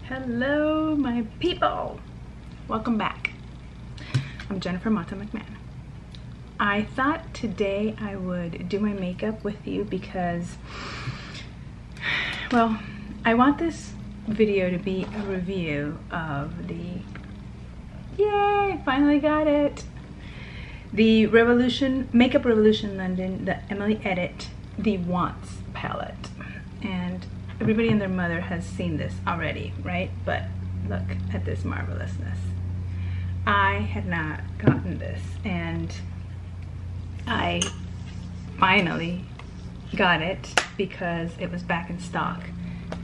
Hello my people, welcome back. I'm Jennifer Mata McMahon. I thought today I would do my makeup with you because, well, I want this video to be a review of the, yay, finally got it, the Makeup Revolution London, the Emily Edit, the Wants palette. And everybody and their mother has seen this already, right? But look at this marvelousness. I had not gotten this, and I finally got it because it was back in stock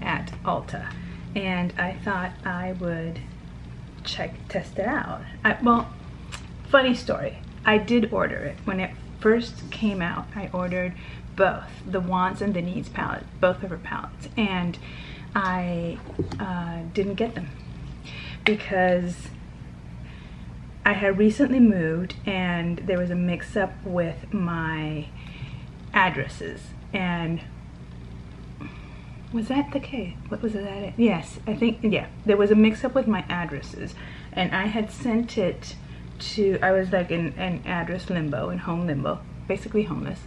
at Ulta, and I thought I would test it out. Well, funny story, I did order it. When it first came out, I ordered both the Wants and the Needs palette, both of her palettes, and I didn't get them because I had recently moved and there was a mix-up with my addresses. And was that the case? What was that? Yes, I think, yeah, there was a mix-up with my addresses, and I had sent it to, I was like in address limbo, in home limbo, basically homeless.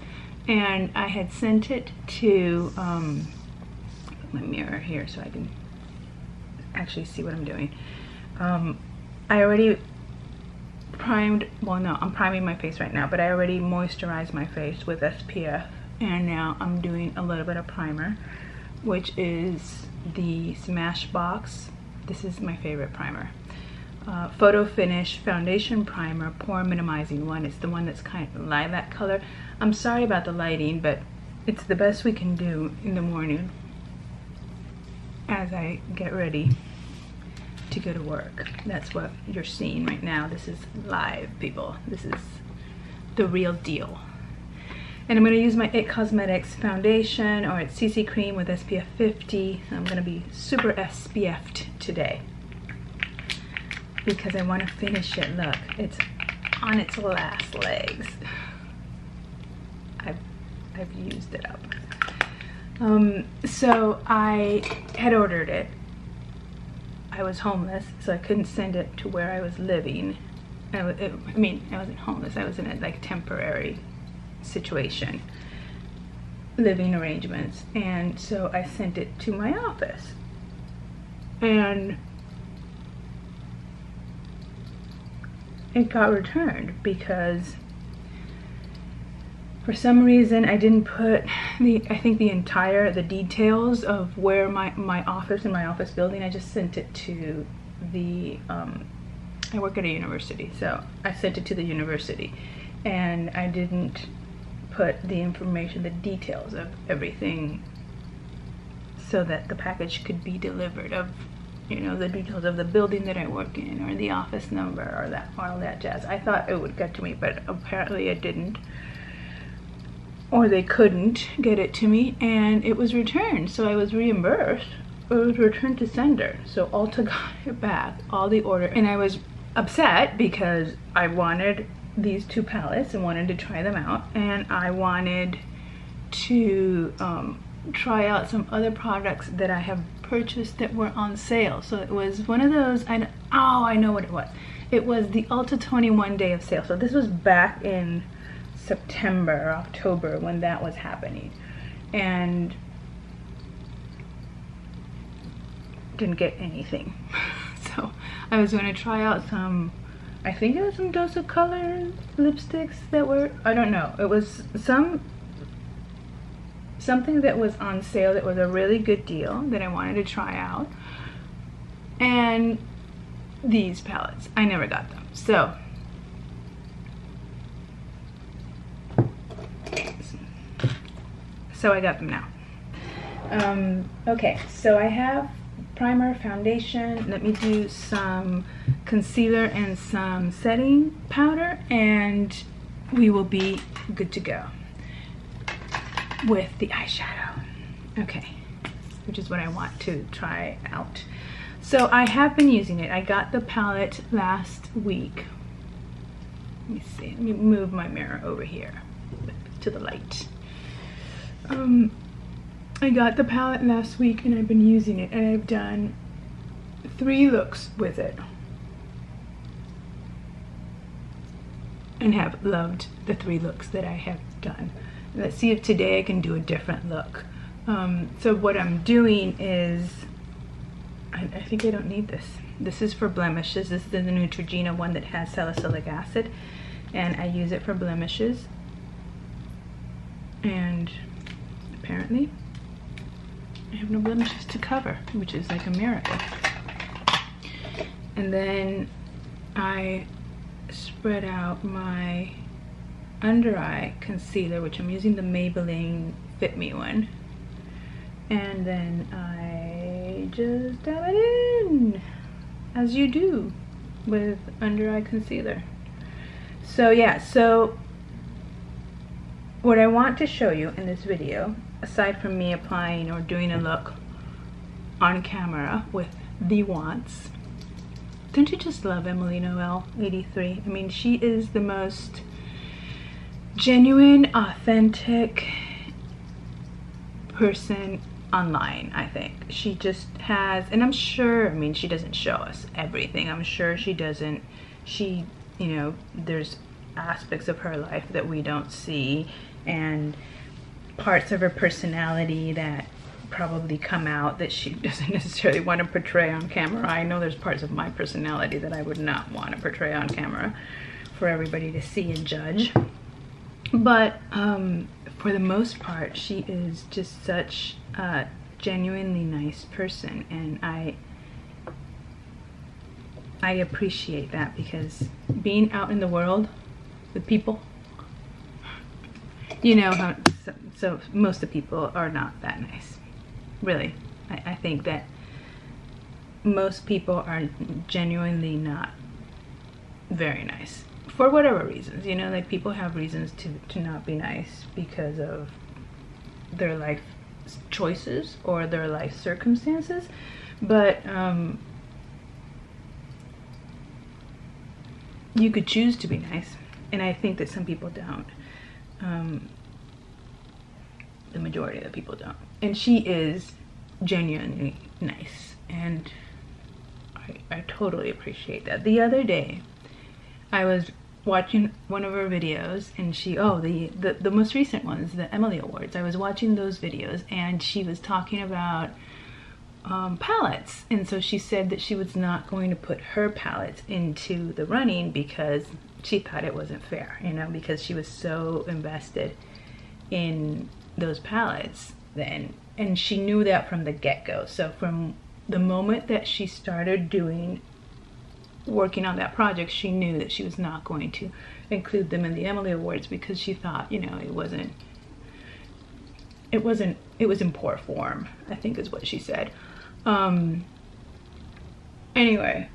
And I had sent it to, put my mirror here so I can actually see what I'm doing. I already primed, well no, I'm priming my face right now, but I already moisturized my face with SPF, and now I'm doing a little bit of primer, which is the Smashbox. This is my favorite primer. Photo Finish Foundation Primer, Pore Minimizing one. It's the one that's kind of lilac color. I'm sorry about the lighting, but it's the best we can do in the morning as I get ready to go to work. That's what you're seeing right now. This is live, people. This is the real deal. And I'm going to use my IT Cosmetics foundation, or it's CC cream with SPF 50. I'm going to be super SPF'd today because I want to finish it. Look, it's on its last legs. I've used it up. So I had ordered it. I was homeless, so I couldn't send it to where I was living. I wasn't homeless. I was in a like temporary situation, living arrangements, and so I sent it to my office. And it got returned because for some reason I didn't put the details of where my office in my office building. I just sent it to the I work at a university, so I sent it to the university, and I didn't put the information, the details of everything, so that the package could be delivered, of, you know, the details of the building that I work in, or the office number, or all that jazz. I thought it would get to me, but apparently it didn't, or they couldn't get it to me, and it was returned. So I was reimbursed. It was returned to sender. So Ulta got it back, all the order, and I was upset because I wanted these two palettes and wanted to try them out, and I wanted to try out some other products that I have purchased that were on sale. So it was one of those, I know what it was. It was the Ulta 21 day of sale. So this was back in September or October when that was happening, and didn't get anything. So I was going to try out some, I think it was some Dose of Color lipsticks that were, I don't know, it was something that was on sale that was a really good deal that I wanted to try out, and these palettes, I never got them. So I got them now. Okay, so I have primer, foundation. Let me do some concealer and some setting powder, and we will be good to go with the eyeshadow. Okay, which is what I want to try out. So I have been using it. I got the palette last week. Let me see, let me move my mirror over here to the light. I got the palette last week and I've been using it, and I've done 3 looks with it and have loved the 3 looks that I have done. Let's see if today I can do a different look. So what I'm doing is, I think I don't need this. This is for blemishes. This is the Neutrogena one that has salicylic acid, and I use it for blemishes. And apparently I have no blemishes to cover, which is like a miracle. And then I spread out my under eye concealer, which I'm using the Maybelline Fit Me one, and then I just dab it in, as you do with under eye concealer. So yeah, so what I want to show you in this video, aside from me applying or doing a look on camera with the Wants, don't you just love Emily Noel 83? I mean, she is the most genuine, authentic person online, I think. She just has, and I'm sure, I mean, she doesn't show us everything. I'm sure she doesn't, you know, there's aspects of her life that we don't see, and parts of her personality that probably come out that she doesn't necessarily want to portray on camera. I know there's parts of my personality that I would not want to portray on camera for everybody to see and judge. But for the most part, she is just such a genuinely nice person, and I appreciate that, because being out in the world with people, you know how so most of the people are not that nice. Really, I think that most people are genuinely not very nice for whatever reasons. You know, like people have reasons to not be nice because of their life choices or their life circumstances, but you could choose to be nice, and I think that some people don't. The majority of the people don't. And she is genuinely nice, and I totally appreciate that. The other day, I was watching one of her videos, and she, the most recent ones, the Emily Awards, I was watching those videos, and she was talking about palettes, and so she said that she was not going to put her palettes into the running because she thought it wasn't fair, you know, because she was so invested in those palettes then, and she knew that from the get-go. So from the moment that she started working on that project, she knew that she was not going to include them in the Emily Awards because she thought, you know, it was in poor form, I think is what she said. Anyway,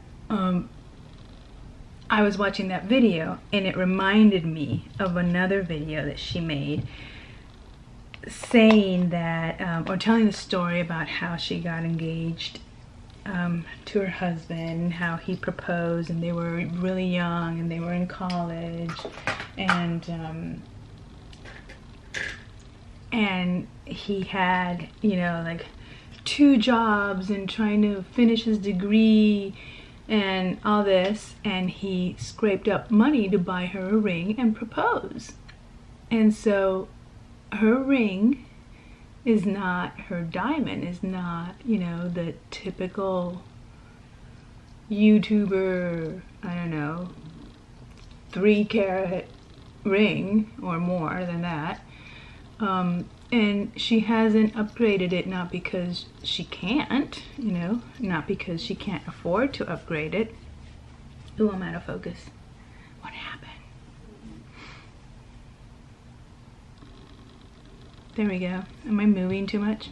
I was watching that video, and it reminded me of another video that she made saying that, or telling the story about how she got engaged to her husband, how he proposed, and they were really young, and they were in college, and he had, you know, like 2 jobs and trying to finish his degree and all this, and he scraped up money to buy her a ring and propose. And so her ring is not, her diamond is not, you know, the typical YouTuber, I don't know, 3-carat ring or more than that. And she hasn't upgraded it, not because she can't, you know, not because she can't afford to upgrade it. Ooh, I'm out of focus. What happened? There we go. Am I moving too much?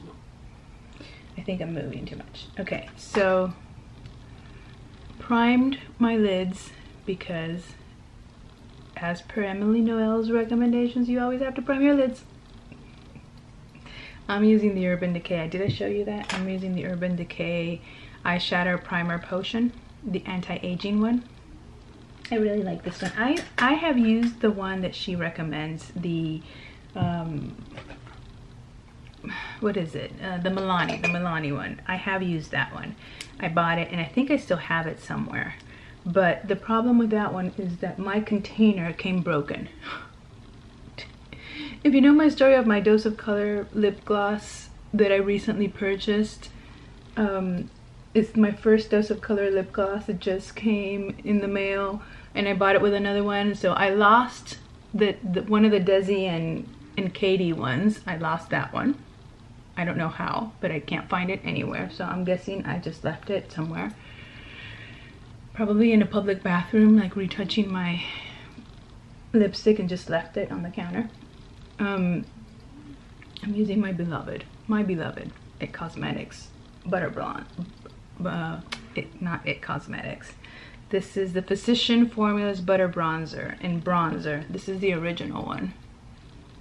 I think I'm moving too much. Okay, so primed my lids because, as per Emily Noel's recommendations, you always have to prime your lids. I'm using the Urban Decay. Did I show you that? I'm using the Urban Decay Eyeshadow Primer Potion, the anti-aging one. I really like this one. I have used the one that she recommends, the what is it? The Milani one. I have used that one. I bought it and I think I still have it somewhere. But the problem with that one is that my container came broken. If you know my story of my Dose of Color lip gloss that I recently purchased, it's my first Dose of Color lip gloss. It just came in the mail and I bought it with another one. So I lost the one of the Desi and Katie ones. I lost that one. I don't know how, but I can't find it anywhere. So I'm guessing I just left it somewhere. Probably in a public bathroom, like retouching my lipstick and just left it on the counter. I'm using my beloved It Cosmetics Butter Bronze. Not It Cosmetics. This is the Physician Formulas Butter Bronzer in Bronzer. This is the original one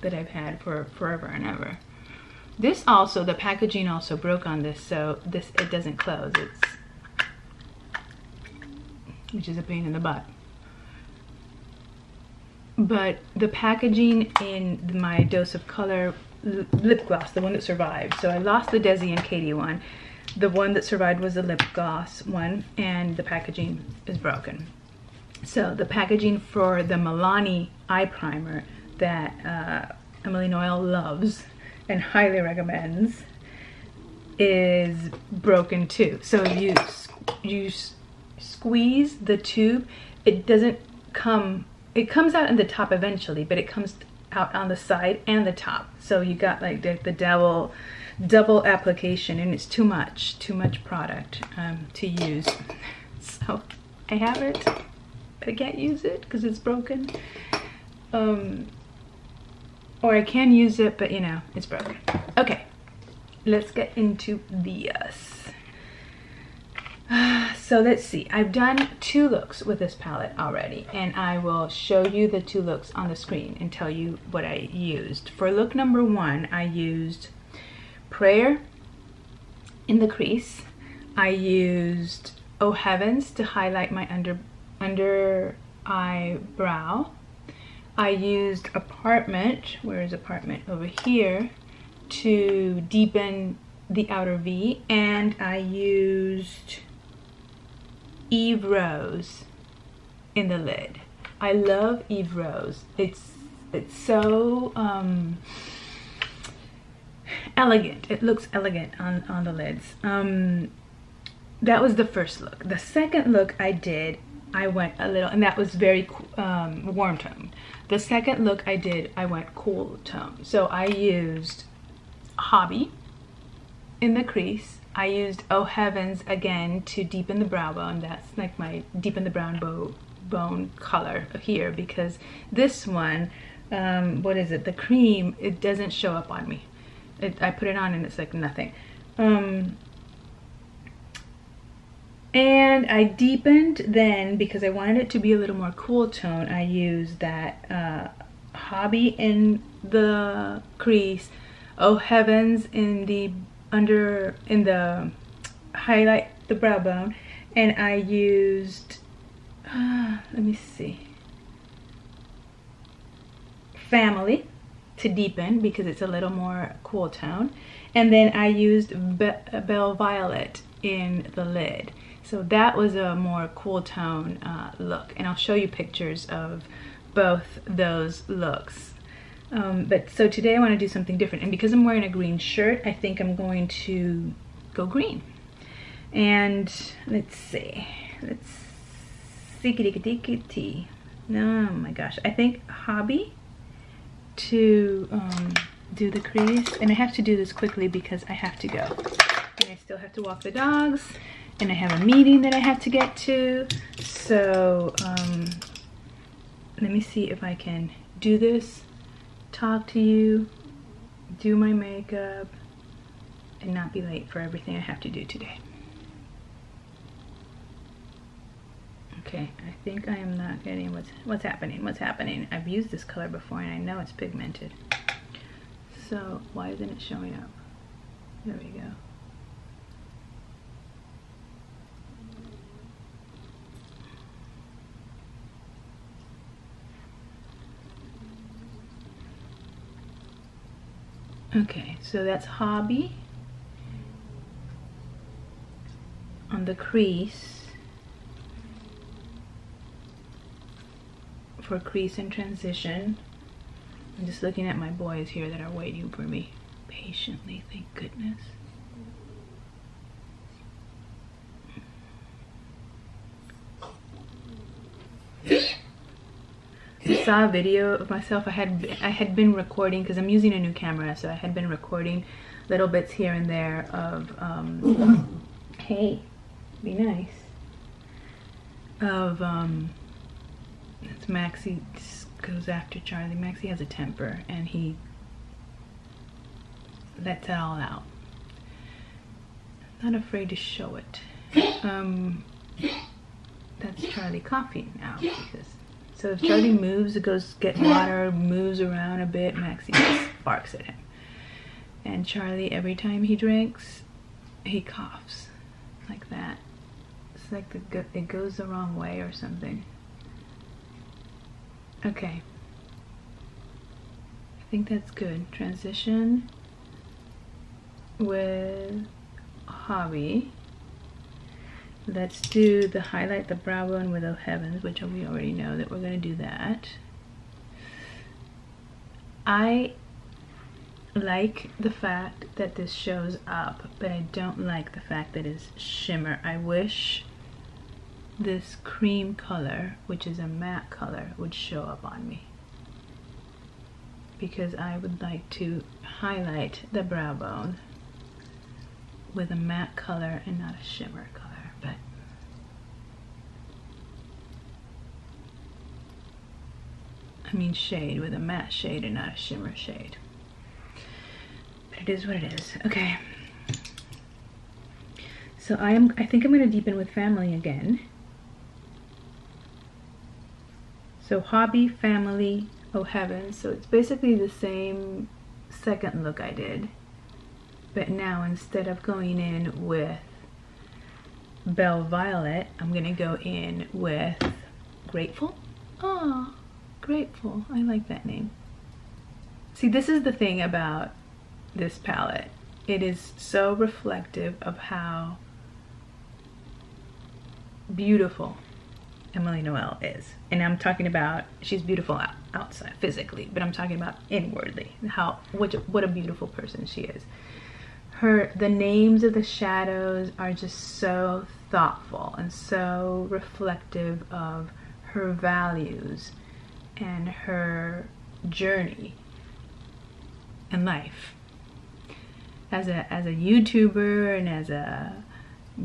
that I've had for forever and ever. This also, the packaging also broke on this, so it doesn't close. Which is a pain in the butt. But the packaging in my Dose of Color lip gloss, the one that survived. So I lost the Desi and Katie one. The one that survived was the lip gloss one, and the packaging is broken. So the packaging for the Milani eye primer that Emily Noel loves and highly recommends is broken too. So you squeeze the tube, it doesn't come, it comes out in the top eventually, but it comes out on the side and the top. So you got like the double application, and it's too much product to use. So I have it, but I can't use it because it's broken. Or I can use it, but you know, it's broken. Okay, let's get into this. So let's see, I've done 2 looks with this palette already, and I will show you the 2 looks on the screen and tell you what I used. For look number 1, I used Prayer in the crease. I used Oh Heavens to highlight my under eyebrow. I used Apartment, where is Apartment? Over here, to deepen the outer V, and I used Eve Rose in the lid. I love Eve Rose. It's so elegant. It looks elegant on the lids. That was the first look. The second look I went a little, and that was very warm tone. The second look I went cool tone. So I used Hobby in the crease. I used Oh Heavens again to deepen the brow bone. That's like my deepen the brow bone color here, because this one, what is it? The cream, it doesn't show up on me. I put it on and it's like nothing. And I deepened then, because I wanted it to be a little more cool tone, I used that Hobby in the crease, Oh Heavens in the highlight the brow bone, and I used let me see, Family to deepen because it's a little more cool tone, and then I used Belle Violet in the lid. So that was a more cool tone look, and I'll show you pictures of both those looks. But so today I want to do something different, and because I'm wearing a green shirt, I think I'm going to go green. And let's see, oh my gosh, I think Hobby to do the crease, and I have to do this quickly because I have to go, and I still have to walk the dogs, and I have a meeting that I have to get to. So let me see if I can do this, talk to you, do my makeup, and not be late for everything I have to do today. Okay, I think I am not getting what's happening. I've used this color before and I know it's pigmented. So why isn't it showing up? There we go. Okay, so that's Hobby on the crease for crease and transition. I'm just looking at my boys here that are waiting for me patiently, thank goodness. I saw a video of myself. I had been recording because I'm using a new camera, so I had been recording little bits here and there of hey, be nice, of it's Maxie goes after Charlie. Maxie has a temper and he lets it all out. Not afraid to show it. That's Charlie coughing now because so if Charlie moves, it goes get water, moves around a bit, Maxie just barks at him. And Charlie, every time he drinks, he coughs like that. It's like it goes the wrong way or something. Okay. I think that's good. Transition with Hobby. Let's do the highlight the brow bone with Oh Heavens, which we already know that we're going to do that. I like the fact that this shows up, but I don't like the fact that it's shimmer. I wish this cream color, which is a matte color, would show up on me, because I would like to highlight the brow bone with a matte color and not a shimmer color. But I mean shade, with a matte shade and not a shimmer shade. But it is what it is. Okay. So I think I'm gonna deepen with Family again. So Hobby, Family, Oh Heavens. So it's basically the same second look I did. But now instead of going in with Belle Violet, I'm gonna go in with Grateful. Oh, Grateful. I like that name. See, this is the thing about this palette. It is so reflective of how beautiful Emily Noel is. And I'm talking about, she's beautiful outside physically, but I'm talking about inwardly, what a beautiful person she is. The names of the shadows are just so thoughtful and so reflective of her values and her journey in life as a YouTuber and as a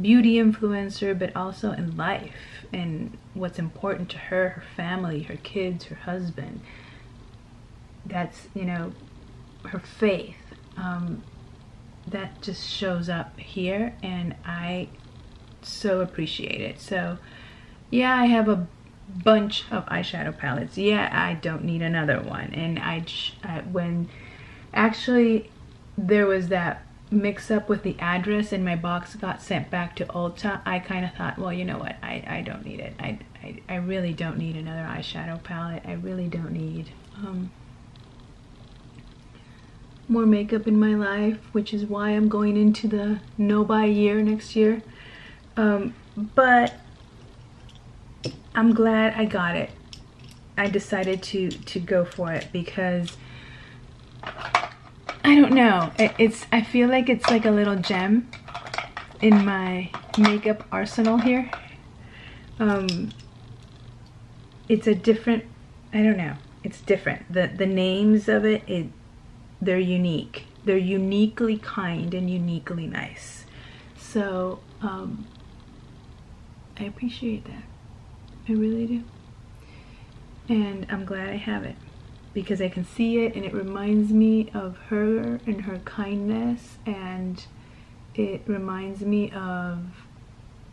beauty influencer, but also in life and what's important to her, her family, her kids, her husband. That's, you know, her faith. That just shows up here, and I so appreciate it. So yeah, I have a bunch of eyeshadow palettes. Yeah, I don't need another one. And when actually there was that mix up with the address and my box got sent back to Ulta, I kind of thought, well, you know what, I don't need it. I really don't need another eyeshadow palette. I really don't need more makeup in my life, which is why I'm going into the no-buy year next year. But I'm glad I got it. I decided to go for it because I don't know. I feel like it's like a little gem in my makeup arsenal here. It's a different, I don't know. It's different. The names of it, they're unique. They're uniquely kind and uniquely nice. So I appreciate that. I really do. And I'm glad I have it because I can see it and it reminds me of her and her kindness, and it reminds me of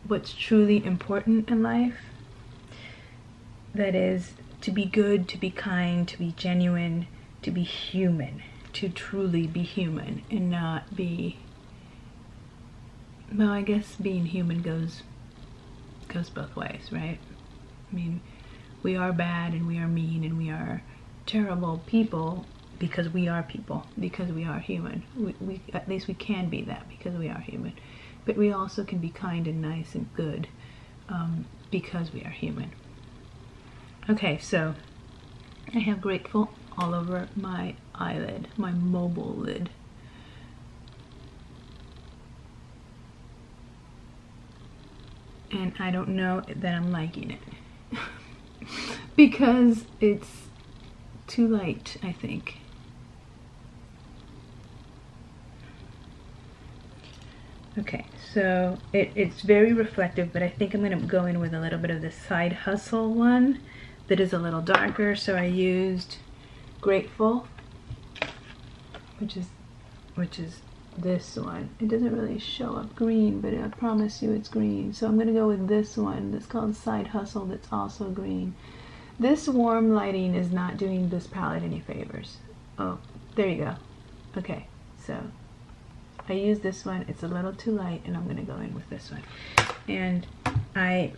what's truly important in life. That is to be good, to be kind, to be genuine, to be human, to truly be human and not be, well, I guess being human goes both ways, right? I mean, we are bad and we are mean and we are terrible people, because we are people, because we are human. We at least we can be that because we are human. But we also can be kind and nice and good because we are human. Okay, so I have Grateful all over my eyelid, my mobile lid. And I don't know that I'm liking it because it's too light, I think. Okay, so it's very reflective, but I think I'm going to go in with a little bit of the Side Hustle one that is a little darker. So I used Grateful, which is this one. It doesn't really show up green, but I promise you it's green. So I'm going to go with this one that's called Side Hustle that's also green. This warm lighting is not doing this palette any favors. Oh, there you go. Okay, so I use this one. It's a little too light, and I'm going to go in with this one. And I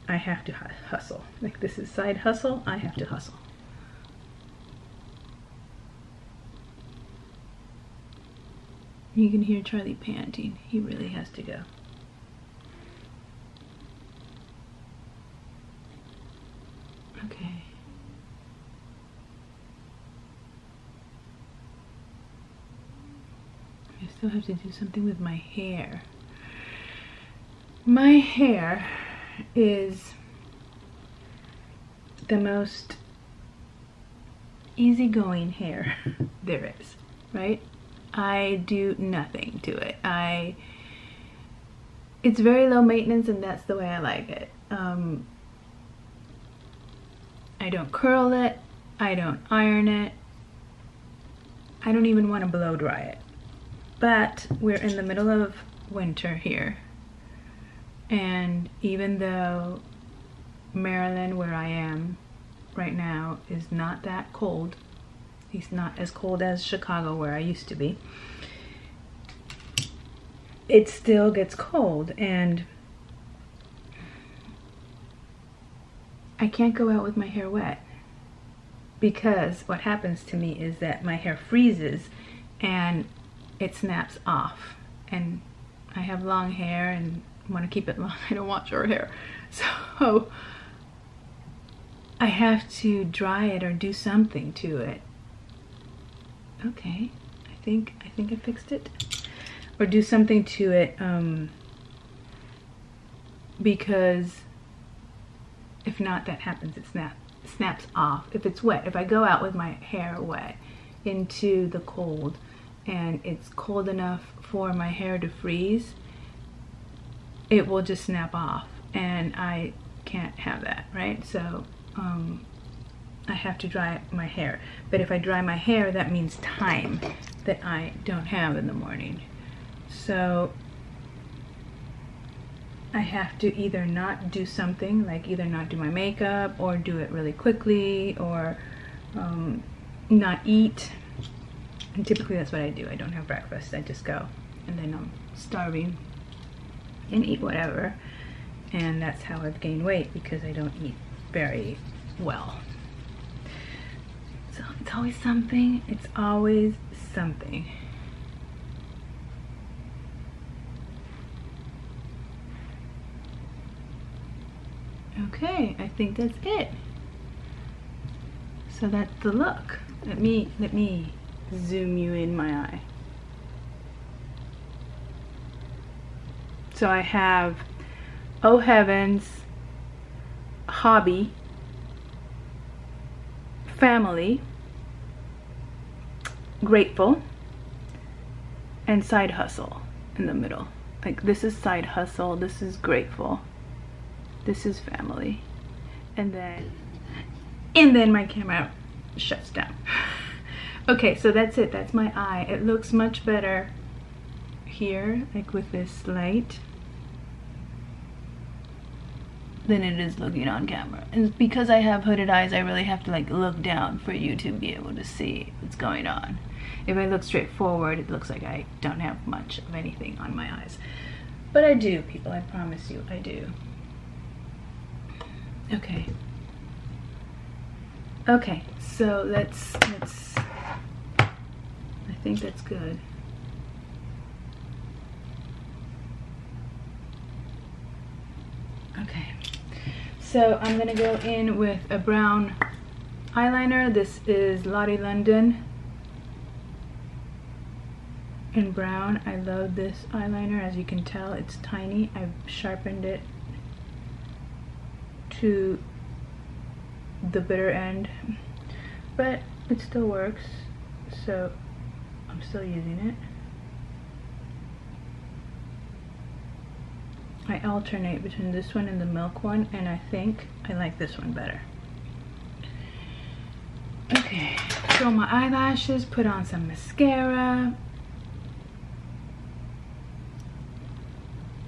have to hustle. Like, this is Side Hustle. I have to hustle. You can hear Charlie panting. He really has to go. Okay. I still have to do something with my hair. My hair is the most easygoing hair there is, right? I do nothing to it. It's very low maintenance, and that's the way I like it. I don't curl it. I don't iron it. I don't even want to blow dry it. But we're in the middle of winter here. And even though Maryland, where I am right now, is not that cold, it's not as cold as Chicago, where I used to be, it still gets cold, and I can't go out with my hair wet, because what happens to me is that my hair freezes and it snaps off. And I have long hair and want to keep it long. I don't want short hair, so I have to dry it or do something to it. Okay, I think I fixed it. Or do something to it, because if not, that happens. It snaps off. If it's wet, if I go out with my hair wet into the cold and it's cold enough for my hair to freeze, it will just snap off, and I can't have that, right? So I have to dry my hair. But if I dry my hair, that means time that I don't have in the morning. So I have to either not do something, like either not do my makeup, or do it really quickly, or not eat. And typically that's what I do. I don't have breakfast. I just go, and then I'm starving and eat whatever. And that's how I've gained weight, because I don't eat very well. So it's always something. It's always something. Okay, I think that's it. So that's the look. Let me zoom you in my eye. So I have Oh Heavens, Hobby, Family, Grateful, and Side Hustle in the middle. Like, this is Side Hustle, this is Grateful, this is Family, and then my camera shuts down. Okay, so that's it. That's my eye. It looks much better here, like with this light, than it is looking on camera. And because I have hooded eyes, I really have to like look down for you to be able to see what's going on. If I look straight forward, it looks like I don't have much of anything on my eyes. But I do, people, I promise you, I do. Okay. Okay, so let's I think that's good. Okay, so I'm gonna go in with a brown eyeliner. This is Lottie London in brown. I love this eyeliner. As you can tell, it's tiny. I've sharpened it to the bitter end, but it still works, so I'm still using it. I alternate between this one and the milk one, and I think I like this one better. Okay, curl my eyelashes, put on some mascara,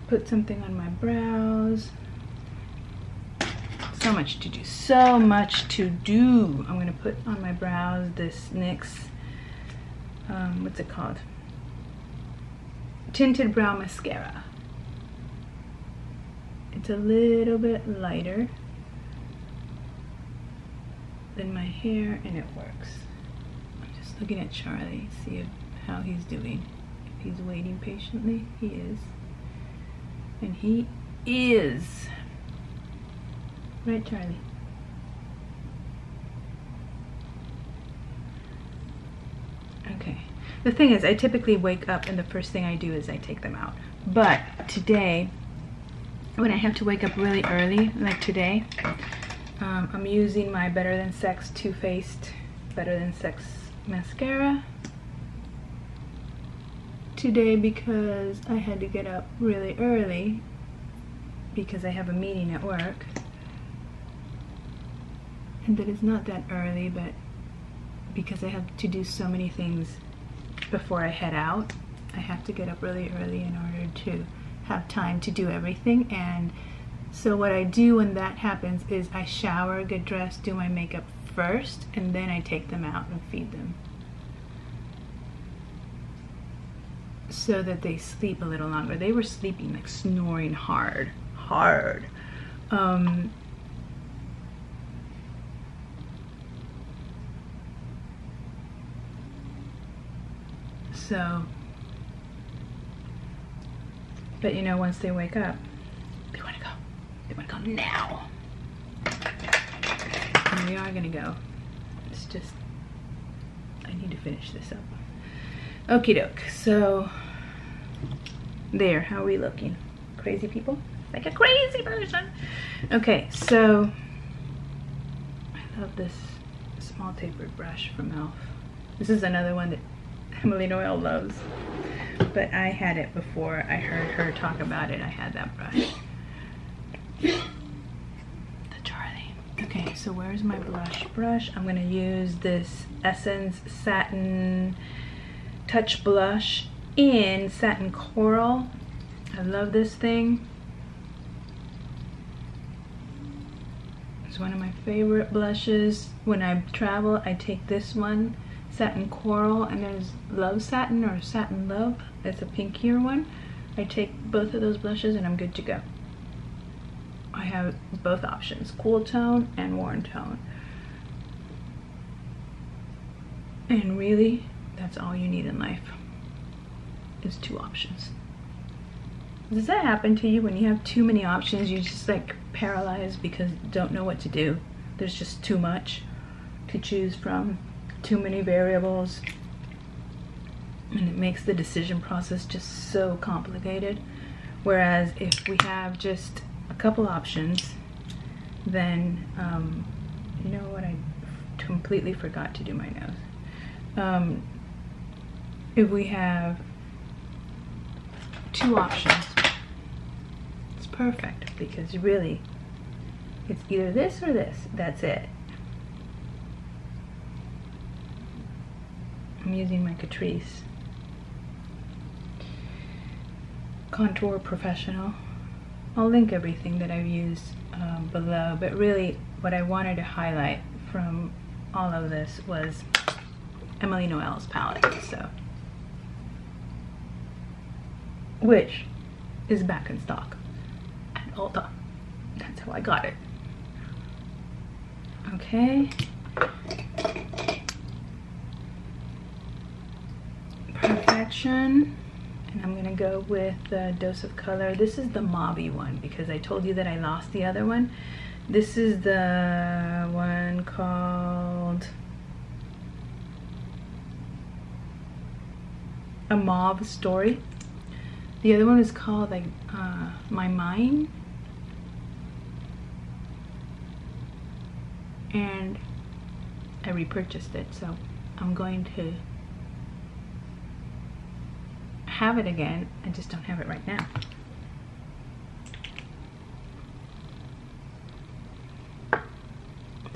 put something on my brows. So much to do, so much to do. I'm gonna put on my brows this NYX, what's it called? Tinted Brow Mascara. It's a little bit lighter than my hair, and it works. I'm just looking at Charlie, see how he's doing. If he's waiting patiently, he is. And he is. Right, Charlie? Okay. The thing is, I typically wake up and the first thing I do is I take them out. But today, when I have to wake up really early, like today, I'm using my Better Than Sex Too Faced Better Than Sex mascara today because I had to get up really early because I have a meeting at work. And that is not that early, but because I have to do so many things before I head out, I have to get up really early in order to have time to do everything. And so what I do when that happens is I shower, get dressed, do my makeup first, and then I take them out and feed them so that they sleep a little longer. They were sleeping, like snoring hard. So, but you know, once they wake up, they want to go. They want to go now. And we are gonna go. It's just, I need to finish this up. Okie doke. So, there. How are we looking? Crazy people? Like a crazy person. Okay, so I love this small tapered brush from e.l.f. This is another one that Emily Noel loves, but I had it before I heard her talk about it. I had that brush. The Charlie. Okay, so where's my blush brush? I'm gonna use this Essence Satin Touch Blush in Satin Coral. I love this thing. It's one of my favorite blushes. When I travel, I take this one, Satin Coral, and there's Love Satin or Satin Love. It's a pinkier one. I take both of those blushes and I'm good to go. I have both options, cool tone and warm tone. And really, that's all you need in life, is 2 options. Does that happen to you when you have too many options? You just like paralyzed because you don't know what to do. There's just too much to choose from, too many variables, and it makes the decision process just so complicated. Whereas if we have just a couple options, then you know what, I completely forgot to do my nose. If we have 2 options, it's perfect, because really it's either this or this. That's it. I'm using my Catrice Contour Professional. I'll link everything that I've used below, but really what I wanted to highlight from all of this was Emily Noel's palette, so, which is back in stock at Ulta. That's how I got it. Okay, Perfection. And I'm gonna go with the Dose of Color. This is the mauve one because I told you that I lost the other one. This is the one called A Mauve Story. The other one is called like My Mind. And I repurchased it, so I'm going to have it again. I just don't have it right now.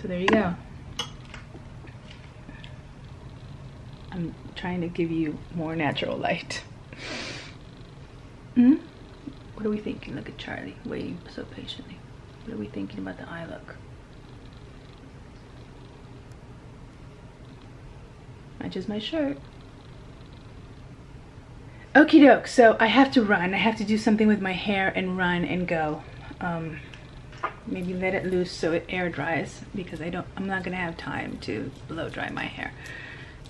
So there you go. I'm trying to give you more natural light. What are we thinking? Look at Charlie waiting so patiently. What are we thinking about the eye look? Matches my shirt. Okie doke, so I have to run. I have to do something with my hair and run and go. Maybe let it loose so it air dries because I'm not gonna have time to blow dry my hair.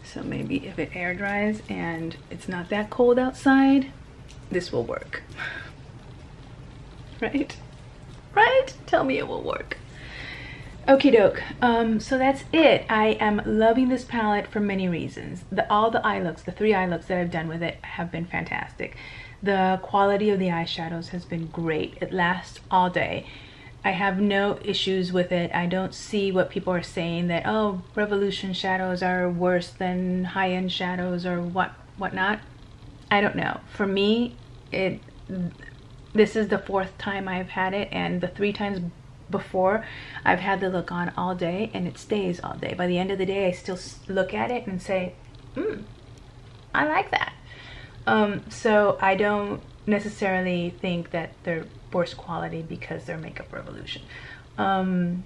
So maybe if it air dries and it's not that cold outside, this will work. Right? Right? Tell me it will work. Okie doke, so that's it. I am loving this palette for many reasons. All the eye looks, the 3 eye looks that I've done with it have been fantastic. The quality of the eyeshadows has been great. It lasts all day. I have no issues with it. I don't see what people are saying that, oh, Revolution shadows are worse than high-end shadows or whatnot. I don't know. For me, this is the 4th time I've had it, and the 3 times before I've had the look on all day, and it stays all day. By the end of the day, I still look at it and say, I like that. So I don't necessarily think that they're worse quality because they're Makeup Revolution. I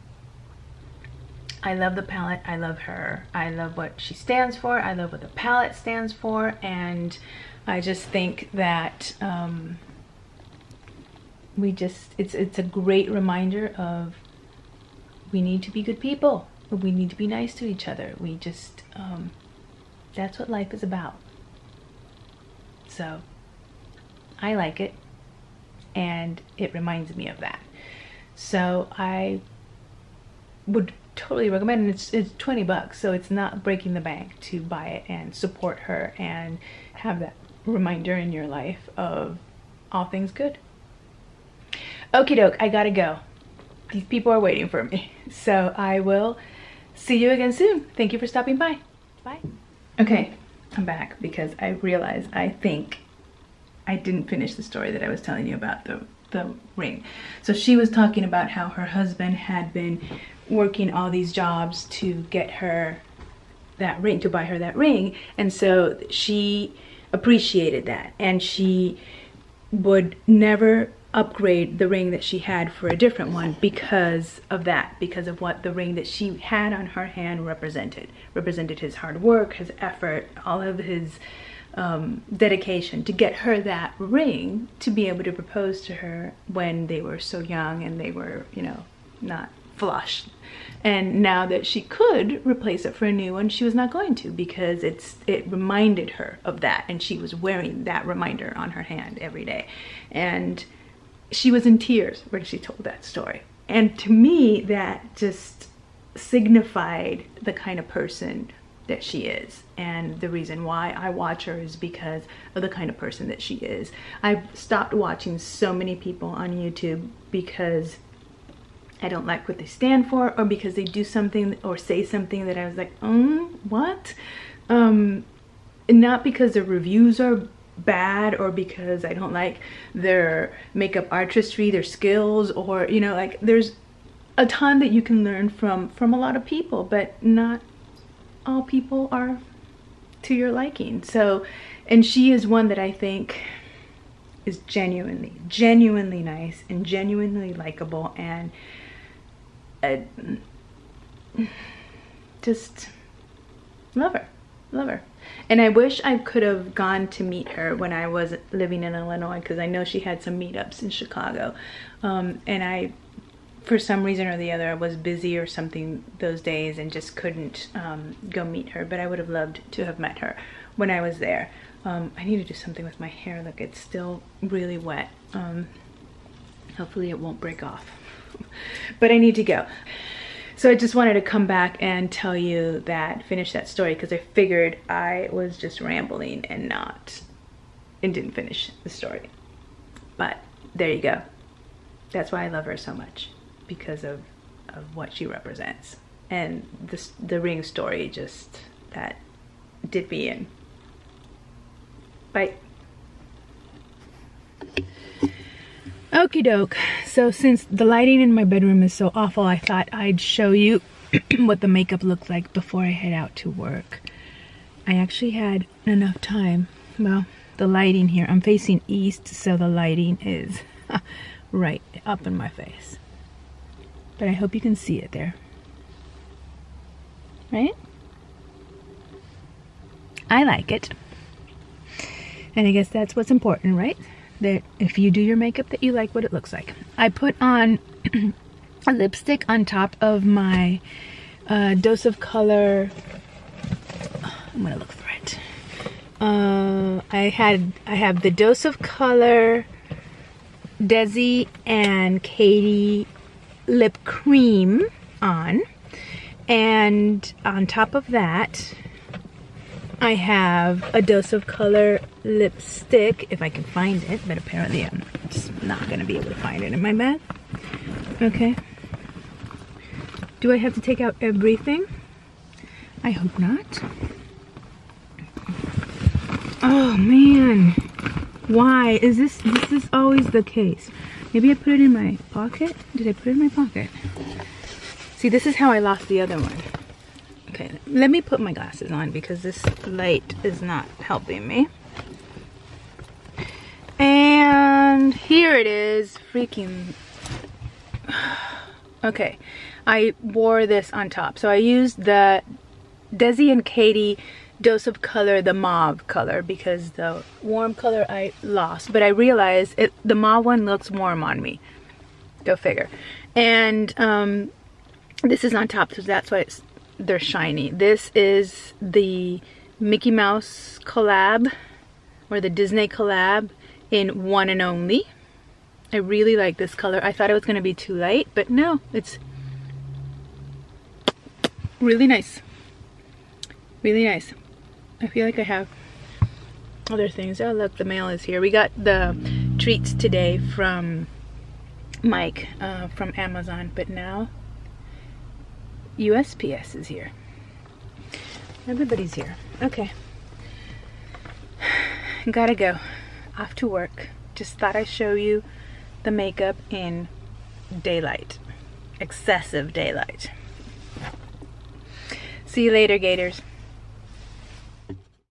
love the palette. I love her. I love what she stands for. I love what the palette stands for, and I just think that it's a great reminder of we need to be good people. We need to be nice to each other. We just that's what life is about. So I like it, and it reminds me of that. So I would totally recommend it. It's 20 bucks, so it's not breaking the bank to buy it and support her and have that reminder in your life of all things good. Okie doke, I gotta go. These people are waiting for me. So I will see you again soon. Thank you for stopping by. Bye. Okay, I'm back because I realized I think I didn't finish the story that I was telling you about the ring. So she was talking about how her husband had been working all these jobs to get her that ring, to buy her that ring, and so she appreciated that, and she would never upgrade the ring that she had for a different one because of that, because of what the ring that she had on her hand represented his hard work, his effort, all of his dedication to get her that ring to be able to propose to her when they were so young and they were, you know, not flush. And now that she could replace it for a new one, she was not going to, because it reminded her of that, and she was wearing that reminder on her hand every day. And she was in tears when she told that story. And to me, that just signified the kind of person that she is, and the reason why I watch her is because of the kind of person that she is. I've stopped watching so many people on YouTube because I don't like what they stand for, or because they do something or say something that I was like, what? Not because their reviews are bad, or because I don't like their makeup artistry, their skills, or, you know, like, there's a ton that you can learn from a lot of people, but not all people are to your liking. So, and she is one that I think is genuinely nice and genuinely likable, and just love her. And I wish I could have gone to meet her when I was living in Illinois, because I know she had some meetups in Chicago, and I for some reason or the other, I was busy or something those days and just couldn't go meet her, but I would have loved to have met her when I was there. I need to do something with my hair. Look, it's still really wet. Hopefully it won't break off, but I need to go. So I just wanted to come back and tell you that, finish that story, because I figured I was just rambling and didn't finish the story. But there you go. That's why I love her so much, because of what she represents. And the ring story, just, that did me in. Bye. Okie doke. So since the lighting in my bedroom is so awful, I thought I'd show you what the makeup looked like before I head out to work. I actually had enough time. Well, the lighting here, I'm facing east, so the lighting is right up in my face. But I hope you can see it there. Right? I like it. And I guess that's what's important, right? That if you do your makeup, that you like what it looks like. I put on a lipstick on top of my Dose of Color. I'm gonna look for it. I have the Dose of Color Desi and Katie lip cream on, and on top of that I have a Dose of Color lipstick, if I can find it, but apparently I'm just not gonna be able to find it in my bag. Okay. Do I have to take out everything? I hope not. Oh man, why is this is always the case? Maybe I put it in my pocket? Did I put it in my pocket? See, this is how I lost the other one. Okay, let me put my glasses on because this light is not helping me. And here it is, freaking. Okay, I wore this on top. So I used the Desi and Katie Dose of Color, the mauve color, because the warm color I lost. But I realized the mauve one looks warm on me. Go figure. And this is on top, so that's why they're shiny. This is the Mickey Mouse collab, or the Disney collab in One and Only. I really like this color. I thought it was going to be too light, but no, it's really nice. Really nice. I feel like I have other things. Oh look, the mail is here. We got the treats today from Mike from Amazon, but now USPS is here. Everybody's here. Okay. Gotta go. Off to work. Just thought I'd show you the makeup in daylight. Excessive daylight. See you later, Gators.